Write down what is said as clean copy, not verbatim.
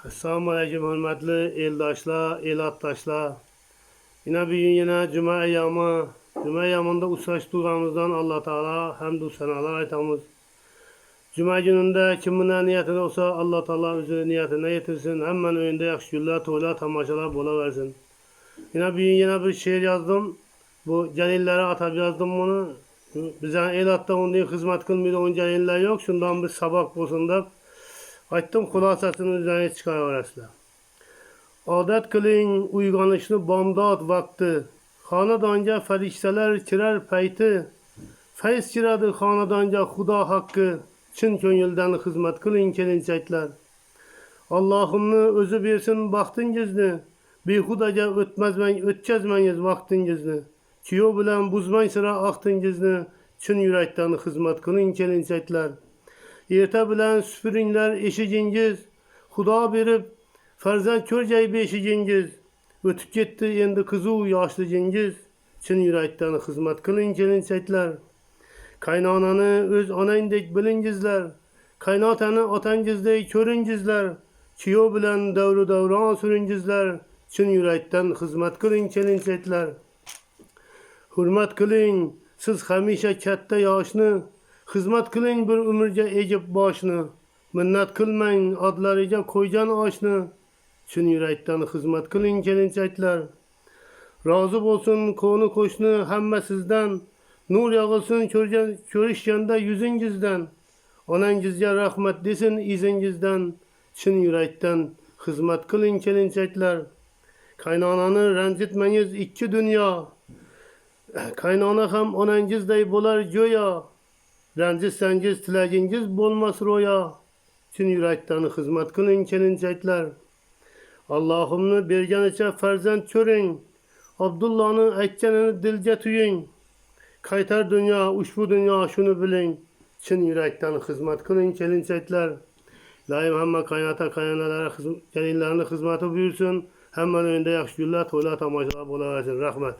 Assalomu alaykum hurmatli eldoshlar, elatdoshlar. Yine bir gün yine Cuma ayyomi. Cuma ayyomida uchrashib turganimizdan Alloh taolo hamd va sanolar aytamiz. Cuma gününde kimning niyatida olsa Alloh taolo o'zi niyatini yetirsin. Hammaning o'yinda yaxshi kunlar, to'ylar, tomoshalar bo'laversin. Yine bir gün yine bir she'r yazdım. Bu jalillari atab yazdım bunu. Bizning elatda unday xizmat qilmaydigan jalillar yo'q. Shundan bir saboq bo'lsin deb aytdim, xulosasini o'zingizga chiqaraverasizlar. Odat qiling uyg'onishni bomdod vaqti. Xonadonga farishtalar kirar payti. Fayz kiradi xonadonga Xudo haqqi. Chin ko'ngildan xizmat qiling kelinchaklar. Allohimni o'zi bersin baxtingizni. Behudaga o'tkazmangiz vaqtingizni. Kuyov bilan buzmang sira axtingizni. Chin yurakdan xizmat qiling kelinchaklar. Erta bilan süpüringlar eshigingiz. Xudo berib farzand ko'rgay beshigingiz. O'tib ketdi endi qizuv yoshligingiz. Chin yurakdan xizmat qiling kelinchaklar. Qaynonani o'z onangdek bilingizlar. Qaynotani otangizdek ko'ringizlar. Kuyov bilan davru davron suringizlar. Chin yurakdan xizmat qiling kelinchaklar. Hurmat qiling siz hamisha katta yoshni. Xizmat qiling bir umrga egib boshni. Minnat qilmang odlariga qo'ygan oshni. Chin yurakdan xizmat qiling kelinchaklar. Rozi bo'lsin qo'ni qo'shni hamma sizdan. Nur yog'ilsin ko'rishganda yuzingizdan. Onangizga rahmat desin izingizdan. Chin yurakdan xizmat qiling kelinchaklar. Qaynonani ranjitmangiz ikki dunyo. Qaynona ham onangizday bo'lar go'yo. Ranjitsangiz tilagingiz bo'lmas ro'yo. Chin yurakdan xizmat qiling kelinchaklar. Allohimni berganicha farzand ko'ring. Abdullohni aytganini dilga tuying. Qaytar dunyo ushbu dunyo shuni biling. Chin yurakdan xizmat qiling kelinchaklar. Ilohim hamma qaynota qaynonalari kelinlarning xizmati buyursin. Hammaning o'yinda yaxshi kunlar, to'ylar, tomoshalar bo'laversin. Rahmat.